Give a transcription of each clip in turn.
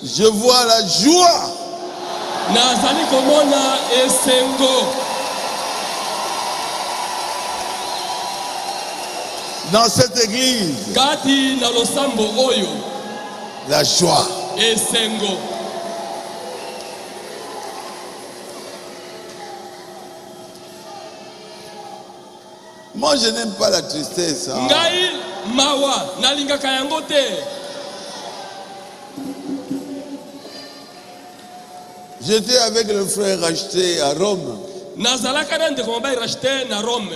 Je vois la joie. Nazali komona esengo. Dans cette église. Kati na losambo oyo. La joie. Esengo. Moi, je n'aime pas la tristesse. Hein. Ngai mawa nalingaka yango te. J'étais avec le frère racheté à Rome. Nazalaka na ndeko mobali racheté na Rome.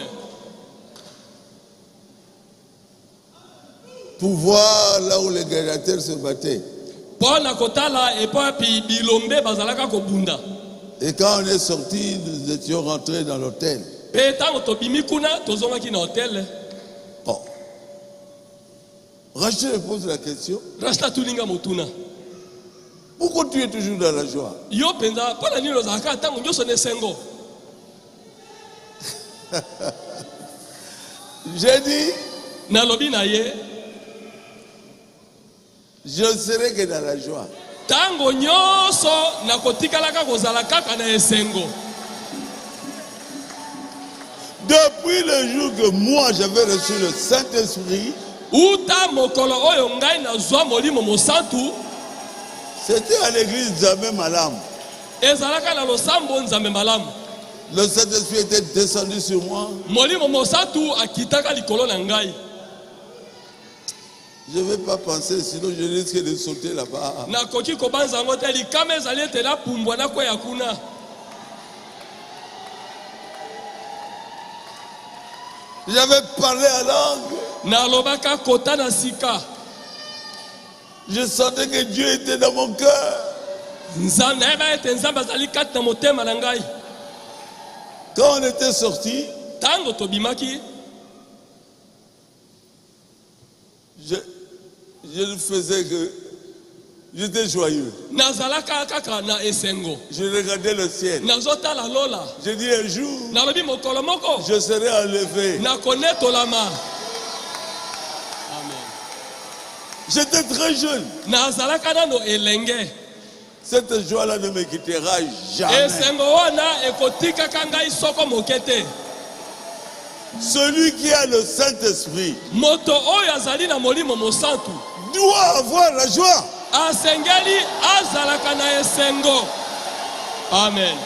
Pour voir là où les gladiateurs se battaient. Pona kotala epapi bilombe bazalaka kobunda. Et quand on est sorti, nous étions rentrés dans l'hôtel. Bon. Rachel me pose la question. Pourquoi tu es toujours dans la joie? J'ai dit, je ne serai que dans la joie. Tango nyoso na kotikalaka kozala kaka na esengo. Depuis le jour que moi j'avais reçu le Saint-Esprit, uta mokolo oyo ngai na zwa molimo mosantu, c'était à l'église Nzambe Malamu. Ezalaka na losambo Nzambe Malamu. Le Saint-Esprit était descendu sur moi. Molimo mosantu akitaka likolo na ngai. Je ne vais pas penser, sinon je risque de sauter là-bas. J'avais parlé à langue. Je sentais que Dieu était dans mon cœur. Quand on était sorti, je ne faisais que... J'étais joyeux. Je regardais le ciel. J'ai dit un jour, je serai enlevé. J'étais très jeune. Cette joie-là ne me quittera jamais. Celui qui a le Saint-Esprit doit avoir la joie. Amen.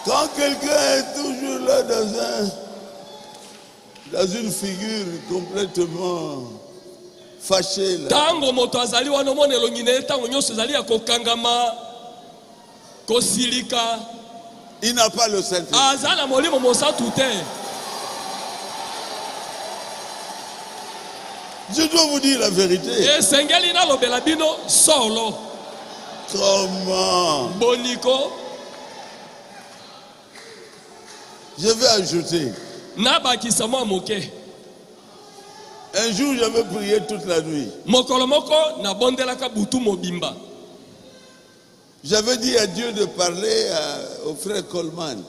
Quand quelqu'un est toujours là dans une figure complètement fâchée, là, il n'a pas le Saint-Esprit. Je dois vous dire la vérité. Comment? Je vais ajouter. Un jour, j'avais prié toute la nuit. J'avais dit à Dieu de parler au frère Coleman.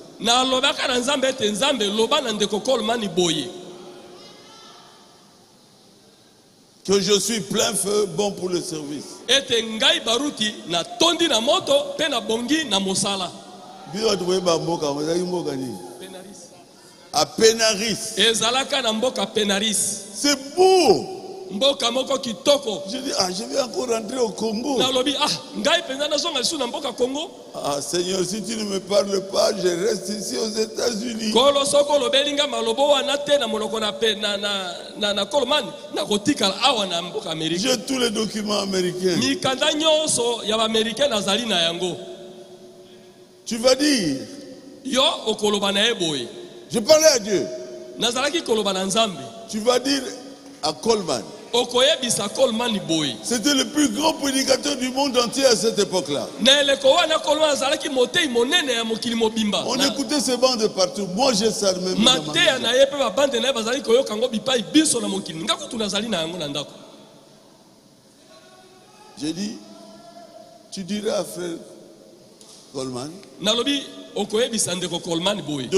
Que je suis plein feu, bon pour le service. À Pénaris. C'est beau. Je dis, je vais encore rentrer au Congo. Ah Seigneur, si tu ne me parles pas, je reste ici aux États-Unis. J'ai tous les documents américains. Tu vas dire, je parlais à Dieu. Tu vas dire à Coleman. C'était le plus grand prédicateur du monde entier à cette époque-là. On écoutait ces bandes de partout. Moi, j'ai ça même. J'ai dit, tu dirais à frère Coleman de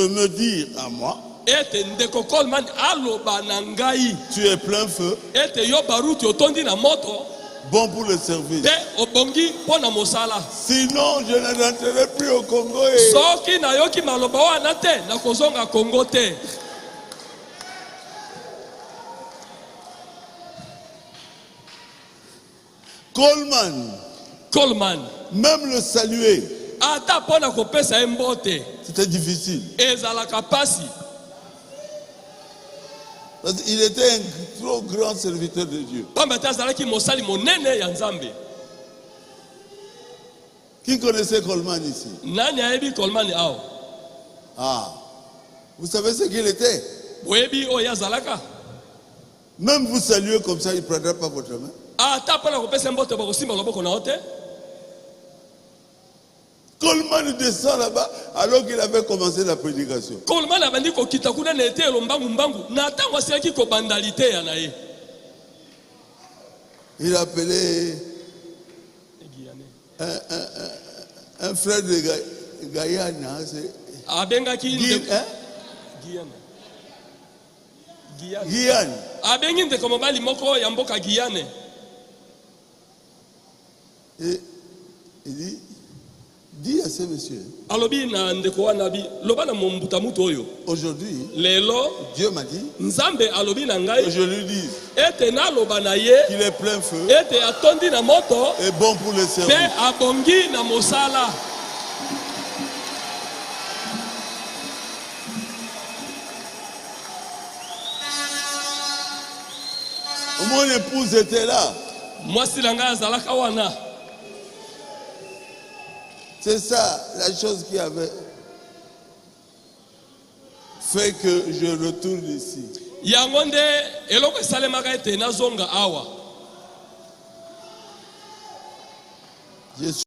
me dire à moi ete ndeko Coleman aloba na ngai tu es plein feu, ete yo baruti otondi na moto bon pour le service. te obongi pona mosala. Sinon je ne rentrerai plus au Congo. Soki na yoki maloba wana te na kozonga Congo te. Coleman même le saluer, ata pona kopesa embote c'était difficile. ezalaka pasi. Parce qu'il était un trop grand serviteur de Dieu. Qui connaissait Coleman ici? Ah, vous savez ce qu'il était? Même vous saluez comme ça, il ne prendra pas votre main. Coleman descend là-bas alors qu'il avait commencé la prédication. Il a appelé un frère de Guyane. Guyane. Et il dit, dis à ce monsieur, aujourd'hui, Dieu m'a dit que je lui dise qu'il est plein feu et bon pour le service. Mon épouse était là. C'est ça la chose qui avait fait que je retourne ici. Je